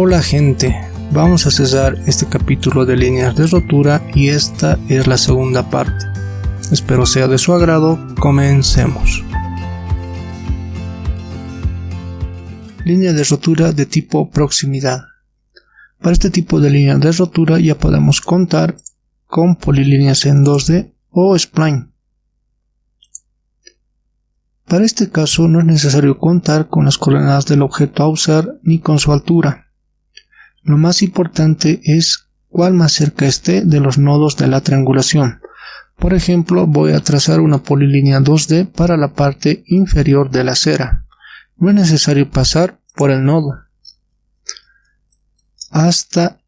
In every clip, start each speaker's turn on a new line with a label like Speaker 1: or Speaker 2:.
Speaker 1: Hola gente, vamos a cesar este capítulo de líneas de rotura y esta es la segunda parte. Espero sea de su agrado, comencemos. Línea de rotura de tipo proximidad. Para este tipo de línea de rotura ya podemos contar con polilíneas en 2D o spline. Para este caso no es necesario contar con las coordenadas del objeto a usar ni con su altura. Lo más importante es cuál más cerca esté de los nodos de la triangulación. Por ejemplo, voy a trazar una polilínea 2D para la parte inferior de la acera. No es necesario pasar por el nodo hasta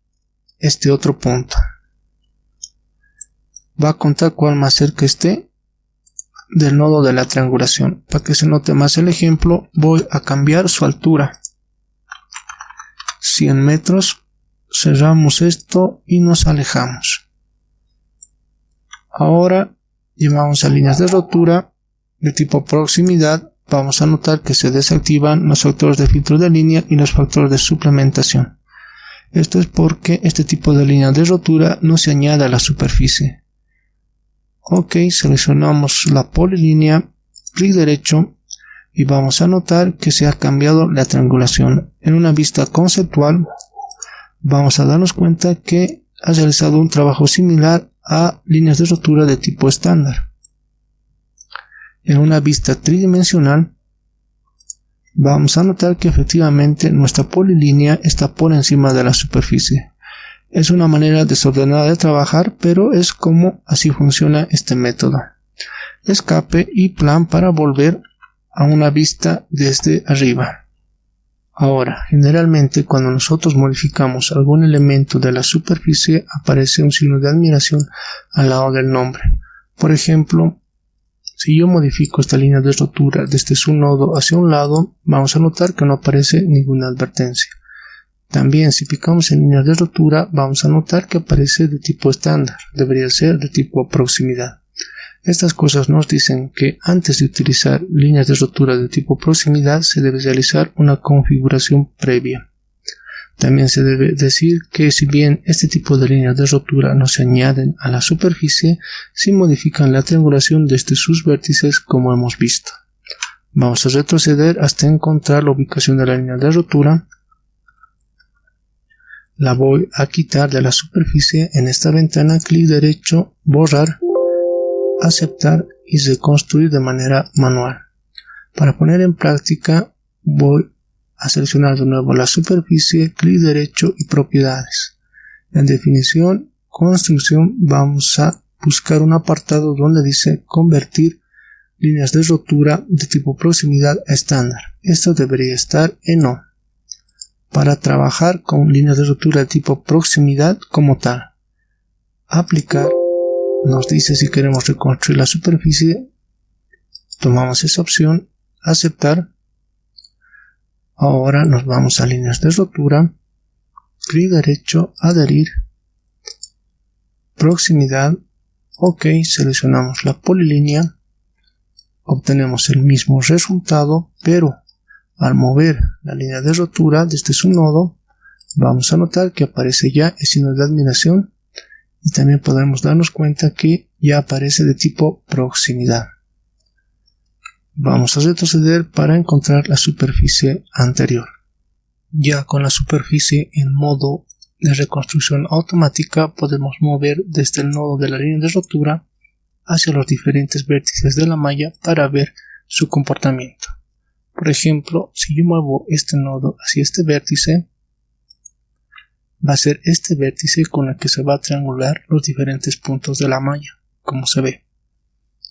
Speaker 1: este otro punto. Va a contar cuál más cerca esté del nodo de la triangulación. Para que se note más el ejemplo, voy a cambiar su altura. 100 metros, cerramos esto y nos alejamos. Ahora llevamos a líneas de rotura de tipo proximidad. Vamos a notar que se desactivan los factores de filtro de línea y los factores de suplementación. Esto es porque este tipo de línea de rotura no se añade a la superficie. Ok, seleccionamos la polilínea, clic derecho y vamos a notar que se ha cambiado la triangulación. En una vista conceptual vamos a darnos cuenta que ha realizado un trabajo similar a líneas de rotura de tipo estándar. En una vista tridimensional vamos a notar que efectivamente nuestra polilínea está por encima de la superficie. Es una manera desordenada de trabajar, pero es como así funciona este método. Escape y plan para volver a una vista desde arriba. Ahora, generalmente cuando nosotros modificamos algún elemento de la superficie aparece un signo de admiración al lado del nombre. Por ejemplo, si yo modifico esta línea de rotura desde su nodo hacia un lado, vamos a notar que no aparece ninguna advertencia. También si picamos en líneas de rotura vamos a notar que aparece de tipo estándar, debería ser de tipo proximidad. Estas cosas nos dicen que antes de utilizar líneas de rotura de tipo proximidad se debe realizar una configuración previa. También se debe decir que si bien este tipo de líneas de rotura no se añaden a la superficie, sí modifican la triangulación desde sus vértices como hemos visto. Vamos a retroceder hasta encontrar la ubicación de la línea de rotura. La voy a quitar de la superficie. En esta ventana, clic derecho, borrar, aceptar y reconstruir de manera manual. Para poner en práctica voy a seleccionar de nuevo la superficie, clic derecho y propiedades. En definición, construcción, vamos a buscar un apartado donde dice convertir líneas de rotura de tipo proximidad a estándar. Esto debería estar en no. Para trabajar con líneas de rotura de tipo proximidad como tal, aplicar. Nos dice si queremos reconstruir la superficie, tomamos esa opción, aceptar. Ahora nos vamos a líneas de rotura, clic derecho, adherir, proximidad, ok, seleccionamos la polilínea, obtenemos el mismo resultado, pero al mover la línea de rotura desde su nodo, vamos a notar que aparece ya el signo de admiración. Y también podremos darnos cuenta que ya aparece de tipo proximidad. Vamos a retroceder para encontrar la superficie anterior. Ya con la superficie en modo de reconstrucción automática podemos mover desde el nodo de la línea de rotura hacia los diferentes vértices de la malla para ver su comportamiento. Por ejemplo, si yo muevo este nodo hacia este vértice, va a ser este vértice con el que se va a triangular los diferentes puntos de la malla, como se ve.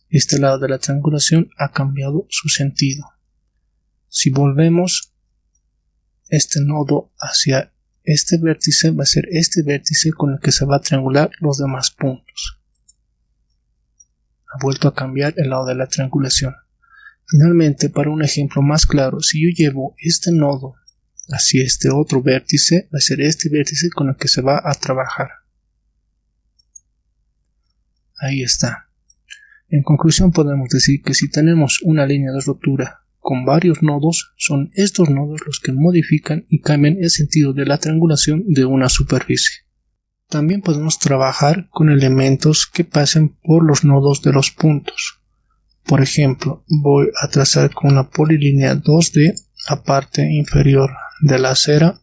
Speaker 1: Este lado de la triangulación ha cambiado su sentido. Si volvemos este nodo hacia este vértice, va a ser este vértice con el que se va a triangular los demás puntos. Ha vuelto a cambiar el lado de la triangulación. Finalmente, para un ejemplo más claro, si yo llevo este nodo hacia este otro vértice, va a ser este vértice con el que se va a trabajar. Ahí está. En conclusión podemos decir que si tenemos una línea de rotura con varios nodos, son estos nodos los que modifican y cambian el sentido de la triangulación de una superficie. También podemos trabajar con elementos que pasen por los nodos de los puntos. Por ejemplo, voy a trazar con una polilínea 2D la parte inferior de la acera.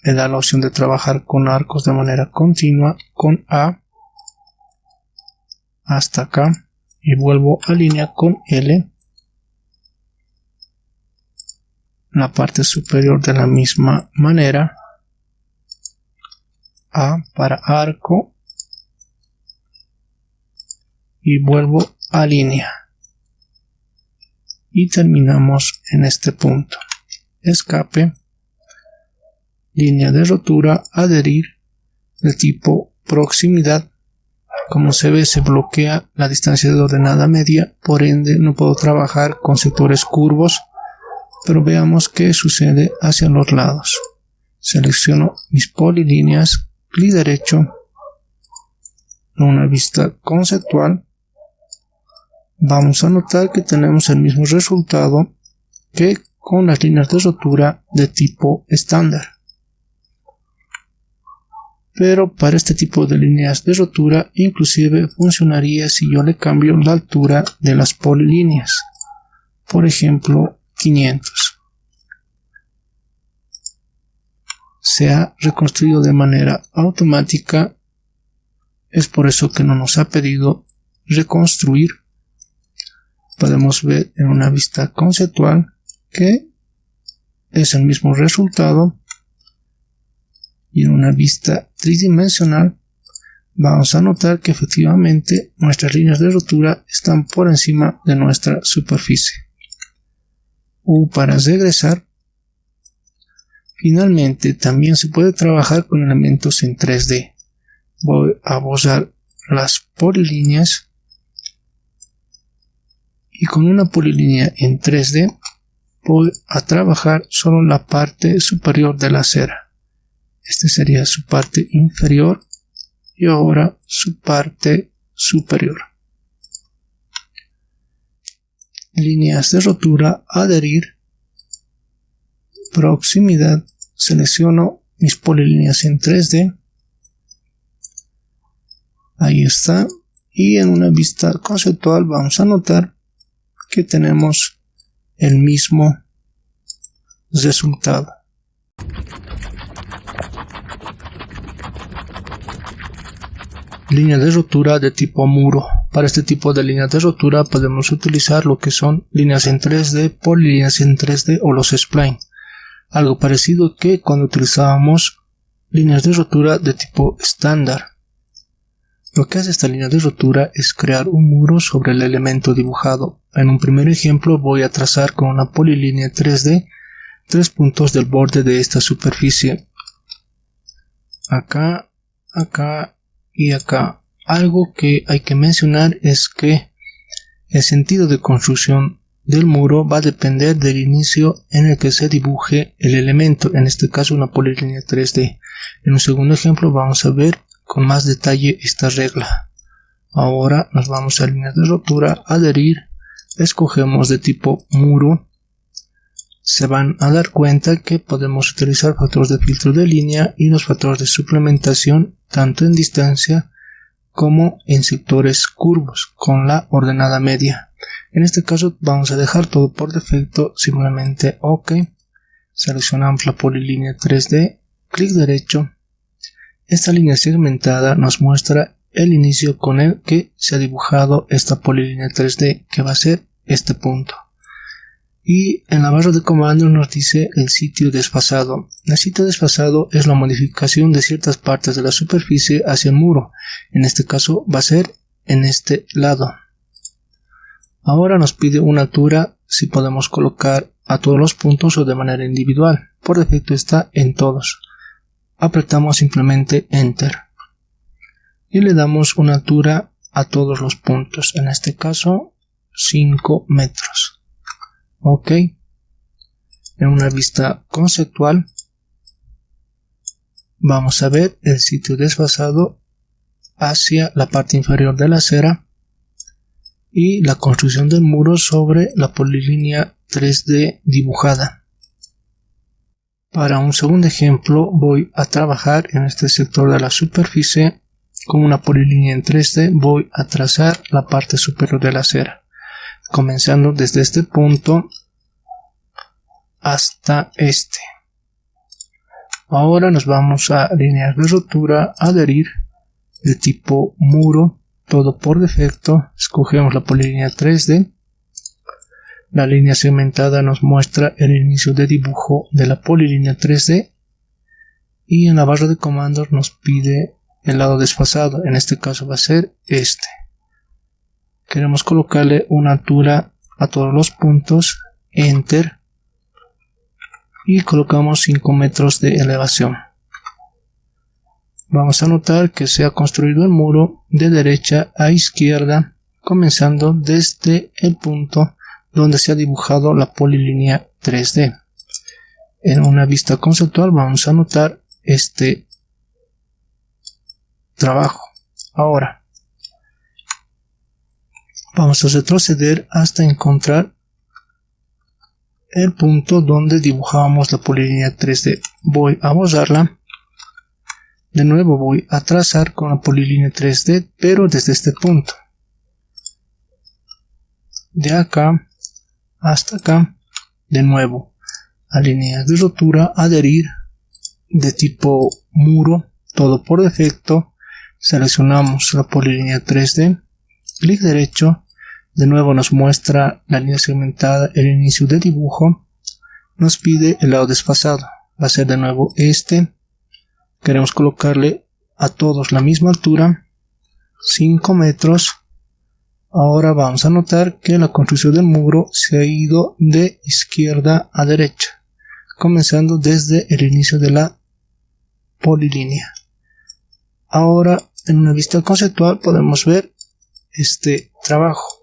Speaker 1: Me da la opción de trabajar con arcos de manera continua con A hasta acá y vuelvo a línea con L. La parte superior de la misma manera. A para arco y vuelvo a línea y terminamos en este punto. Escape, línea de rotura, adherir, de tipo proximidad. Como se ve, se bloquea la distancia de ordenada media, por ende no puedo trabajar con sectores curvos, pero veamos qué sucede hacia los lados. Selecciono mis polilíneas, clic derecho, en una vista conceptual. Vamos a notar que tenemos el mismo resultado que con las líneas de rotura de tipo estándar. Pero para este tipo de líneas de rotura inclusive funcionaría si yo le cambio la altura de las polilíneas. Por ejemplo, 500. Se ha reconstruido de manera automática. Es por eso que no nos ha pedido reconstruir. Podemos ver en una vista conceptual que es el mismo resultado, y en una vista tridimensional vamos a notar que efectivamente nuestras líneas de rotura están por encima de nuestra superficie. Para regresar, finalmente también se puede trabajar con elementos en 3D. Voy a borrar las polilíneas y con una polilínea en 3D voy a trabajar solo la parte superior de la acera. Este sería su parte inferior y ahora su parte superior. Líneas de rotura, adherir, proximidad, selecciono mis polilíneas en 3D. Ahí está. Y en una vista conceptual vamos a notar que tenemos el mismo resultado. Línea de rotura de tipo muro. Para este tipo de líneas de rotura podemos utilizar lo que son líneas en 3D, polilíneas en 3D o los spline. Algo parecido que cuando utilizábamos líneas de rotura de tipo estándar. Lo que hace esta línea de rotura es crear un muro sobre el elemento dibujado. En un primer ejemplo voy a trazar con una polilínea 3D 3 puntos del borde de esta superficie. Acá, acá y acá. Algo que hay que mencionar es que el sentido de construcción del muro va a depender del inicio en el que se dibuje el elemento, en este caso una polilínea 3D. En un segundo ejemplo vamos a ver con más detalle esta regla. Ahora nos vamos a líneas de rotura, adherir, escogemos de tipo muro. Se van a dar cuenta que podemos utilizar factores de filtro de línea y los factores de suplementación tanto en distancia como en sectores curvos con la ordenada media. En este caso vamos a dejar todo por defecto, simplemente OK. Seleccionamos la polilínea 3D, clic derecho. Esta línea segmentada nos muestra el inicio con el que se ha dibujado esta polilínea 3D, que va a ser este punto. Y en la barra de comandos nos dice el sitio desfasado. El sitio desfasado es la modificación de ciertas partes de la superficie hacia el muro. En este caso va a ser en este lado. Ahora nos pide una altura, si podemos colocar a todos los puntos o de manera individual. Por defecto está en todos. Apretamos simplemente Enter y le damos una altura a todos los puntos, en este caso 5 metros. OK. En una vista conceptual vamos a ver el sitio desfasado hacia la parte inferior de la acera y la construcción del muro sobre la polilínea 3D dibujada. Para un segundo ejemplo voy a trabajar en este sector de la superficie. Con una polilínea en 3D voy a trazar la parte superior de la acera, comenzando desde este punto hasta este. Ahora nos vamos a líneas de rotura, adherir de tipo muro, todo por defecto. Escogemos la polilínea 3D. La línea segmentada nos muestra el inicio de dibujo de la polilínea 3D y en la barra de comandos nos pide el lado desfasado. En este caso va a ser este. Queremos colocarle una altura a todos los puntos, enter, y colocamos 5 metros de elevación. Vamos a notar que se ha construido el muro de derecha a izquierda, comenzando desde el punto donde se ha dibujado la polilínea 3D. En una vista conceptual vamos a notar este trabajo. Ahora vamos a retroceder hasta encontrar el punto donde dibujábamos la polilínea 3D. Voy a borrarla. De nuevo voy a trazar con la polilínea 3D, pero desde este punto. De acá hasta acá. De nuevo a líneas de rotura, adherir de tipo muro, todo por defecto. Seleccionamos la polilínea 3D, clic derecho. De nuevo nos muestra la línea segmentada, el inicio de dibujo. Nos pide el lado desfasado. Va a ser de nuevo este. Queremos colocarle a todos la misma altura, 5 metros. Ahora vamos a notar que la construcción del muro se ha ido de izquierda a derecha, comenzando desde el inicio de la polilínea. Ahora en una vista conceptual podemos ver este trabajo.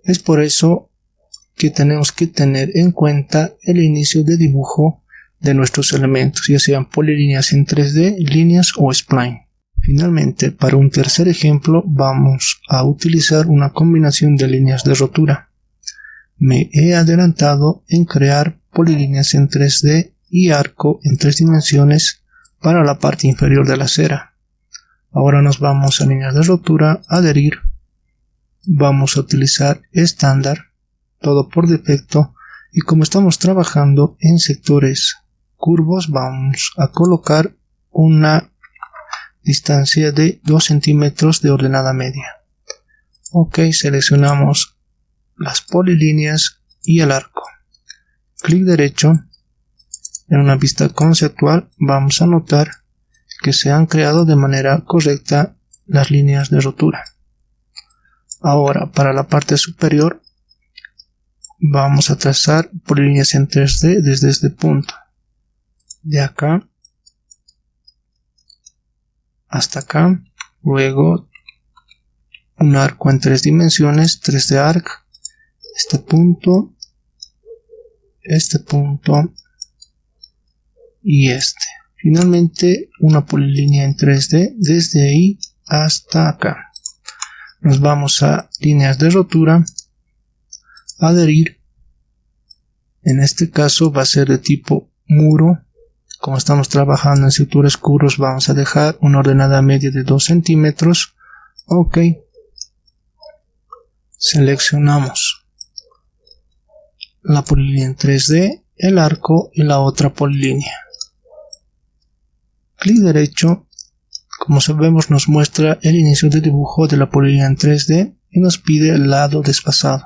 Speaker 1: Es por eso que tenemos que tener en cuenta el inicio de dibujo de nuestros elementos, ya sean polilíneas en 3D, líneas o spline. Finalmente, para un tercer ejemplo vamos a utilizar una combinación de líneas de rotura. Me he adelantado en crear polilíneas en 3D y arco en 3 dimensiones para la parte inferior de la acera. Ahora nos vamos a líneas de rotura, adherir. Vamos a utilizar estándar, todo por defecto, y como estamos trabajando en sectores curvos vamos a colocar una distancia de 2 centímetros de ordenada media. Ok, seleccionamos las polilíneas y el arco. Clic derecho. En una vista conceptual vamos a notar que se han creado de manera correcta las líneas de rotura. Ahora para la parte superior vamos a trazar polilíneas en 3D desde este punto. De acá hasta acá, luego un arco en 3 dimensiones, 3D arc, este punto y este. Finalmente una polilínea en 3D desde ahí hasta acá. Nos vamos a líneas de rotura, adherir. En este caso va a ser de tipo muro. Como estamos trabajando en sectores curvos vamos a dejar una ordenada media de 2 centímetros. Ok. Seleccionamos la polilínea en 3D, el arco y la otra polilínea. Clic derecho. Como sabemos nos muestra el inicio de dibujo de la polilínea en 3D y nos pide el lado desfasado.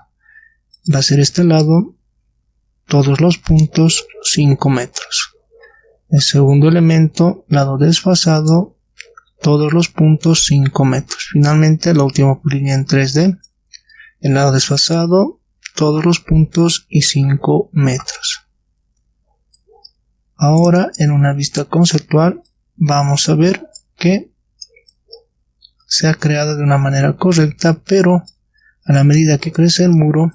Speaker 1: Va a ser este lado, todos los puntos 5 metros. El segundo elemento, lado desfasado, todos los puntos 5 metros. Finalmente la última polilínea en 3D, el lado desfasado, todos los puntos y 5 metros. Ahora en una vista conceptual vamos a ver que se ha creado de una manera correcta, pero a la medida que crece el muro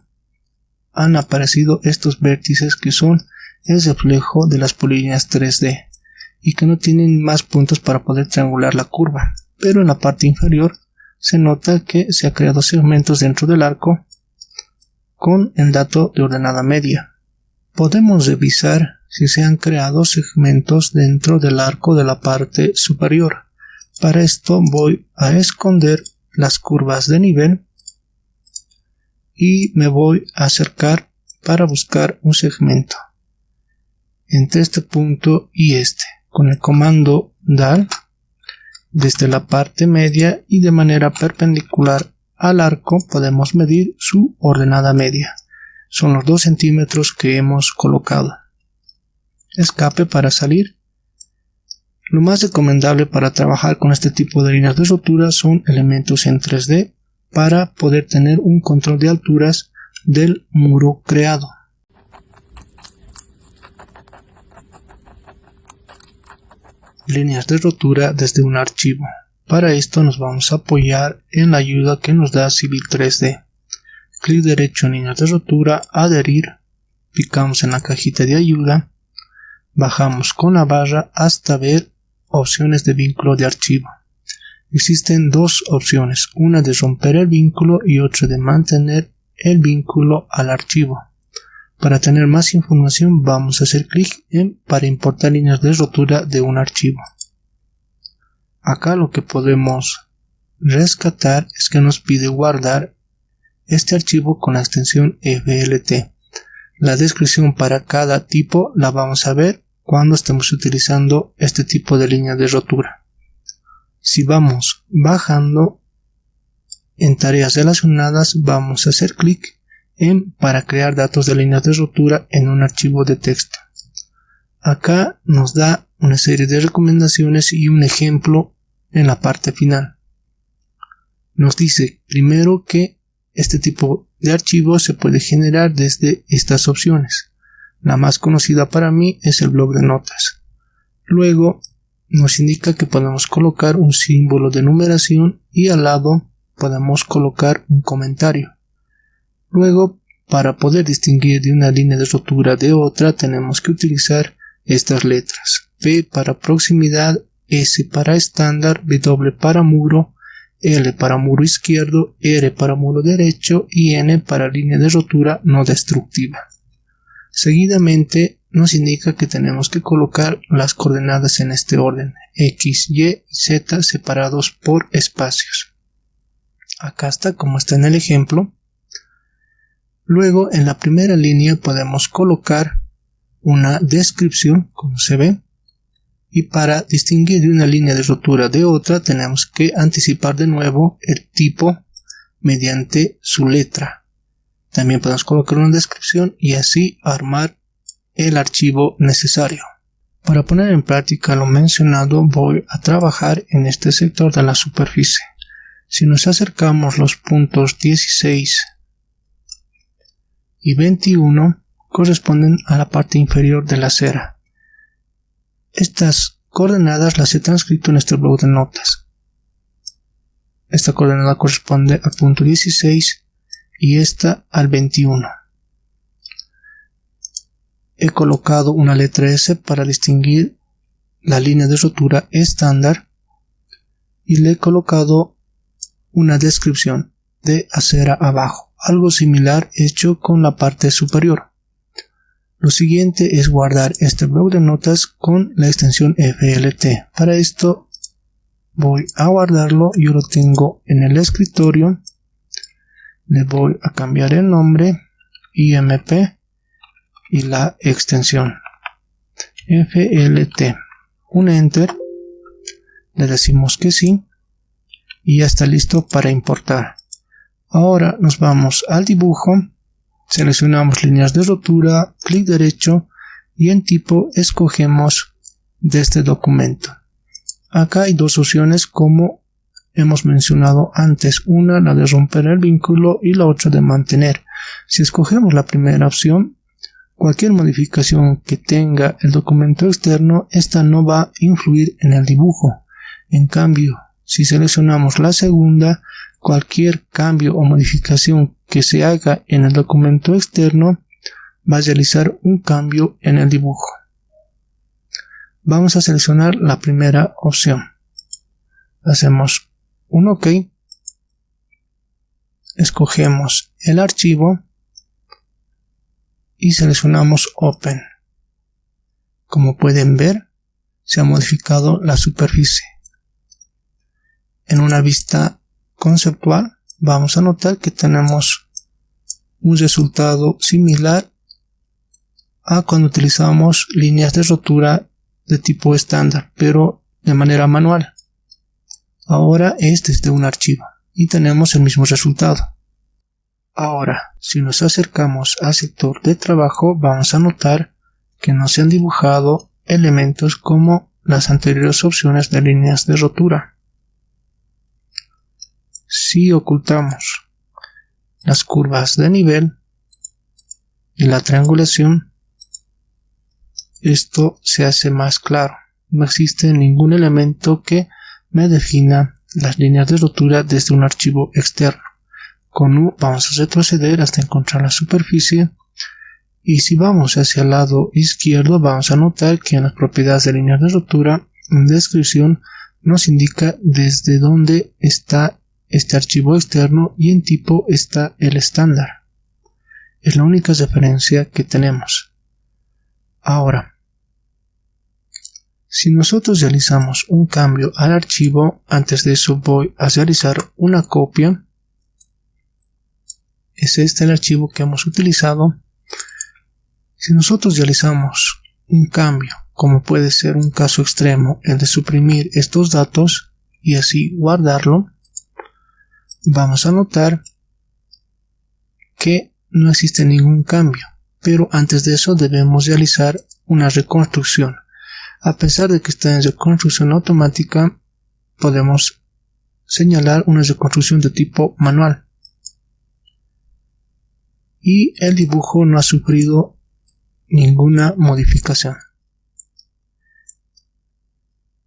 Speaker 1: han aparecido estos vértices que son el reflejo de las polilíneas 3D y que no tienen más puntos para poder triangular la curva, pero en la parte inferior se nota que se ha creado segmentos dentro del arco con el dato de ordenada media. Podemos revisar si se han creado segmentos dentro del arco de la parte superior. Para esto voy a esconder las curvas de nivel y me voy a acercar para buscar un segmento entre este punto y este. Con el comando DAL, desde la parte media y de manera perpendicular al arco podemos medir su ordenada media. Son los 2 centímetros que hemos colocado. Escape para salir. Lo más recomendable para trabajar con este tipo de líneas de rotura son elementos en 3D para poder tener un control de alturas del muro creado. Líneas de rotura desde un archivo. Para esto nos vamos a apoyar en la ayuda que nos da Civil 3D. Clic derecho en líneas de rotura, adherir, picamos en la cajita de ayuda, bajamos con la barra hasta ver opciones de vínculo de archivo. Existen 2 opciones, una de romper el vínculo y otra de mantener el vínculo al archivo. Para tener más información vamos a hacer clic en para importar líneas de rotura de un archivo. Acá lo que podemos rescatar es que nos pide guardar este archivo con la extensión FLT. La descripción para cada tipo la vamos a ver cuando estemos utilizando este tipo de línea de rotura. Si vamos bajando en tareas relacionadas vamos a hacer clic en para crear datos de líneas de rotura en un archivo de texto. Acá nos da una serie de recomendaciones y un ejemplo en la parte final. Nos dice primero que este tipo de archivo se puede generar desde estas opciones. La más conocida para mí es el bloc de notas. Luego nos indica que podemos colocar un símbolo de numeración y al lado podemos colocar un comentario. Luego, para poder distinguir de una línea de rotura de otra, tenemos que utilizar estas letras: P para proximidad, S para estándar, W para muro, L para muro izquierdo, R para muro derecho y N para línea de rotura no destructiva. Seguidamente nos indica que tenemos que colocar las coordenadas en este orden: X, Y y Z separados por espacios. Acá está como está en el ejemplo. Luego en la primera línea podemos colocar una descripción, como se ve, y para distinguir de una línea de rotura de otra tenemos que anticipar de nuevo el tipo mediante su letra. También podemos colocar una descripción y así armar el archivo necesario. Para poner en práctica lo mencionado voy a trabajar en este sector de la superficie. Si nos acercamos, los puntos 16 y 21 corresponden a la parte inferior de la acera. Estas coordenadas las he transcrito en este bloc de notas. Esta coordenada corresponde al punto 16 y esta al 21. He colocado una letra S para distinguir la línea de rotura estándar y le he colocado una descripción de acera abajo, algo similar hecho con la parte superior. Lo siguiente es guardar este bloc de notas con la extensión FLT. Para esto voy a guardarlo, yo lo tengo en el escritorio, le voy a cambiar el nombre, IMP y la extensión FLT, un enter, le decimos que sí y ya está listo para importar. Ahora nos vamos al dibujo, seleccionamos líneas de rotura, clic derecho y en tipo escogemos de este documento. Acá hay 2 opciones como hemos mencionado antes, una la de romper el vínculo y la otra de mantener. Si escogemos la primera opción, cualquier modificación que tenga el documento externo, esta no va a influir en el dibujo. En cambio, si seleccionamos la segunda, cualquier cambio o modificación que se haga en el documento externo va a realizar un cambio en el dibujo. Vamos a seleccionar la primera opción. Hacemos un OK escogemos el archivo y seleccionamos Open. Como pueden ver, se ha modificado la superficie. En una vista conceptual vamos a notar que tenemos un resultado similar a cuando utilizamos líneas de rotura de tipo estándar, pero de manera manual. Ahora es desde un archivo y tenemos el mismo resultado. Ahora, si nos acercamos al sector de trabajo, vamos a notar que no se han dibujado elementos como las anteriores opciones de líneas de rotura. Si ocultamos las curvas de nivel y la triangulación, esto se hace más claro. No existe ningún elemento que me defina las líneas de rotura desde un archivo externo. Con U vamos a retroceder hasta encontrar la superficie, y si vamos hacia el lado izquierdo vamos a notar que en las propiedades de líneas de rotura, en descripción, nos indica desde dónde está este archivo externo y en tipo está el estándar. Es la única referencia que tenemos. Ahora, si nosotros realizamos un cambio al archivo, antes de eso voy a realizar una copia. Es este el archivo que hemos utilizado. Si nosotros realizamos un cambio, como puede ser un caso extremo, el de suprimir estos datos y así guardarlo, vamos a notar que no existe ningún cambio, pero antes de eso debemos realizar una reconstrucción. A pesar de que está en reconstrucción automática, podemos señalar una reconstrucción de tipo manual. Y el dibujo no ha sufrido ninguna modificación.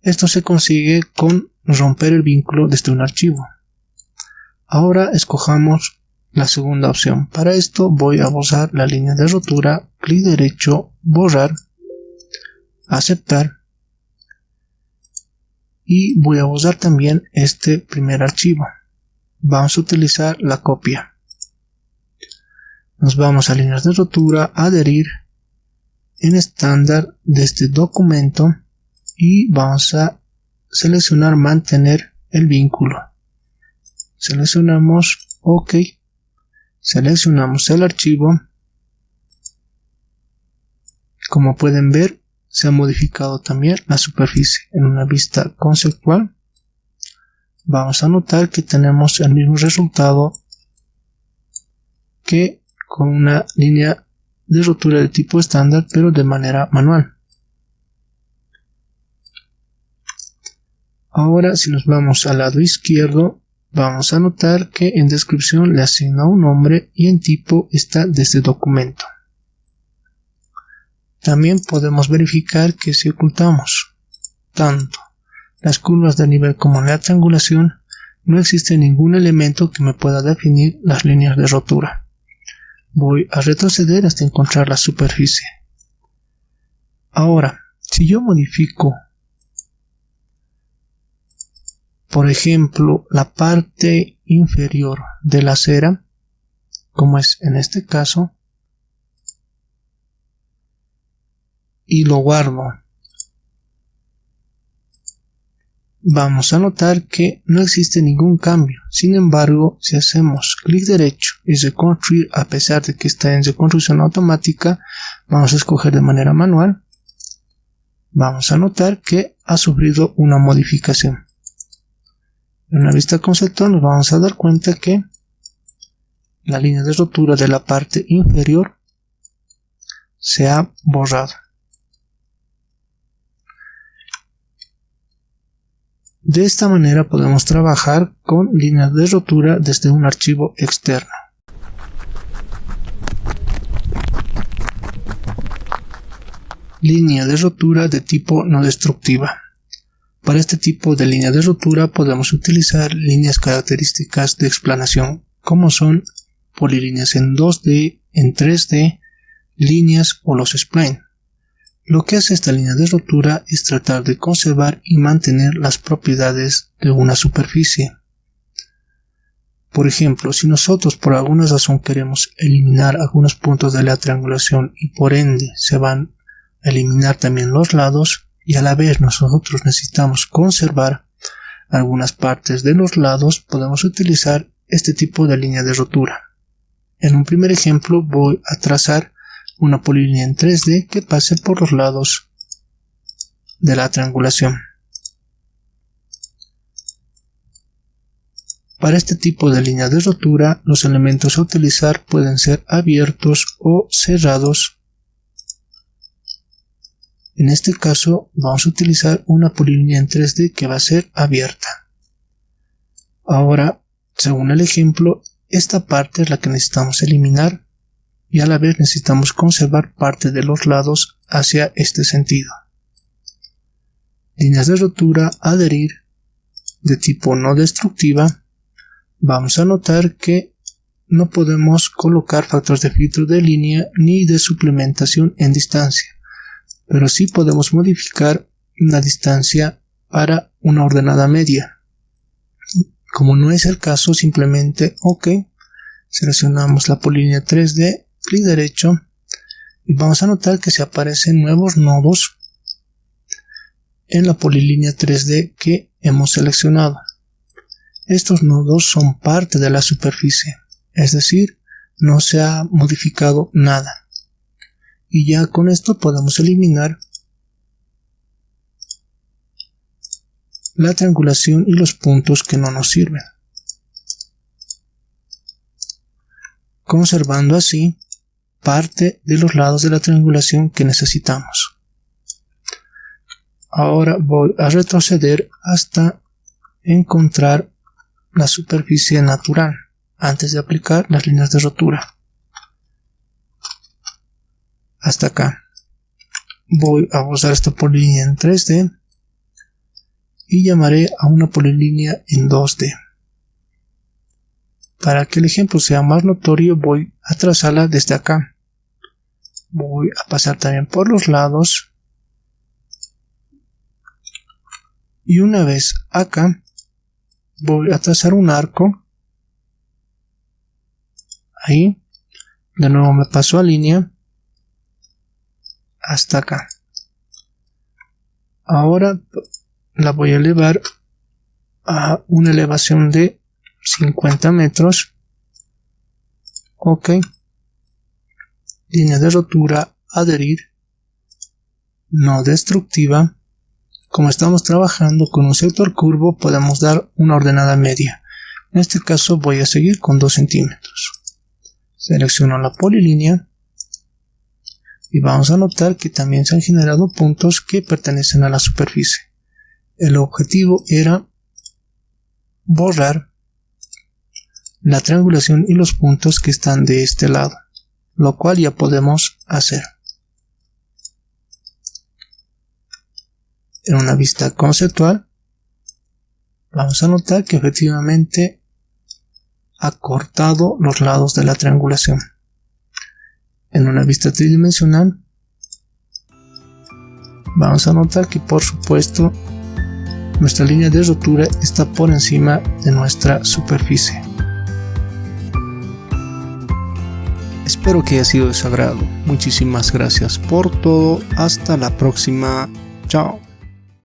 Speaker 1: Esto se consigue con romper el vínculo desde un archivo. Ahora escojamos la segunda opción. Para esto voy a borrar la línea de rotura, clic derecho, borrar, aceptar, y voy a borrar también este primer archivo. Vamos a utilizar la copia. Nos vamos a líneas de rotura, adherir, en estándar desde documento, y vamos a seleccionar mantener el vínculo. Seleccionamos OK, seleccionamos el archivo. Como pueden ver, se ha modificado también la superficie. En una vista conceptual vamos a notar que tenemos el mismo resultado que con una línea de rotura de tipo estándar, pero de manera manual. Ahora, si nos vamos al lado izquierdo, vamos a notar que en descripción le asigna un nombre y en tipo está desde documento. También podemos verificar que si ocultamos tanto las curvas de nivel como la triangulación, no existe ningún elemento que me pueda definir las líneas de rotura. Voy a retroceder hasta encontrar la superficie. Ahora, si yo modifico, por ejemplo, la parte inferior de la cera, como es en este caso, y lo guardo, vamos a notar que no existe ningún cambio. Sin embargo, si hacemos clic derecho y reconstruir, a pesar de que está en reconstrucción automática, vamos a escoger de manera manual, vamos a notar que ha sufrido una modificación. En una vista conceptual nos vamos a dar cuenta que la línea de rotura de la parte inferior se ha borrado. De esta manera podemos trabajar con líneas de rotura desde un archivo externo. Línea de rotura de tipo no destructiva. Para este tipo de línea de rotura podemos utilizar líneas características de explanación, como son polilíneas en 2D, en 3D, líneas o los spline. Lo que hace esta línea de rotura es tratar de conservar y mantener las propiedades de una superficie. Por ejemplo, si nosotros por alguna razón queremos eliminar algunos puntos de la triangulación y por ende se van a eliminar también los lados, y a la vez nosotros necesitamos conservar algunas partes de los lados, podemos utilizar este tipo de línea de rotura. En un primer ejemplo voy a trazar una polilínea en 3D que pase por los lados de la triangulación. Para este tipo de línea de rotura, los elementos a utilizar pueden ser abiertos o cerrados. En este caso vamos a utilizar una polilínea en 3D que va a ser abierta. Ahora, según el ejemplo, esta parte es la que necesitamos eliminar y a la vez necesitamos conservar parte de los lados hacia este sentido. Líneas de rotura, adherir, de tipo no destructiva. Vamos a notar que no podemos colocar factores de filtro de línea ni de suplementación en distancia, pero sí podemos modificar la distancia para una ordenada media. Como no es el caso, simplemente OK, seleccionamos la polilínea 3D, clic derecho y vamos a notar que se aparecen nuevos nodos en la polilínea 3D que hemos seleccionado. Estos nodos son parte de la superficie, es decir, no se ha modificado nada. Y ya con esto podemos eliminar la triangulación y los puntos que no nos sirven, conservando así parte de los lados de la triangulación que necesitamos. Ahora voy a retroceder hasta encontrar la superficie natural antes de aplicar las líneas de rotura. Hasta acá. Voy a usar esta polilínea en 3D y llamaré a una polilínea en 2D. Para que el ejemplo sea más notorio, voy a trazarla desde acá. Voy a pasar también por los lados y una vez acá voy a trazar un arco. Ahí, de nuevo me paso a línea hasta acá. Ahora la voy a elevar a una elevación de 50 metros. OK. Línea de rotura, adherir, no destructiva. Como estamos trabajando con un sector curvo, podemos dar una ordenada media. En este caso voy a seguir con 2 centímetros. Selecciono la polilínea y vamos a notar que también se han generado puntos que pertenecen a la superficie. El objetivo era borrar la triangulación y los puntos que están de este lado, lo cual ya podemos hacer. En una vista conceptual vamos a notar que efectivamente ha cortado los lados de la triangulación. En una vista tridimensional vamos a notar que por supuesto nuestra línea de rotura está por encima de nuestra superficie. Espero que haya sido de su agrado. Muchísimas gracias por todo. Hasta la próxima. Chao.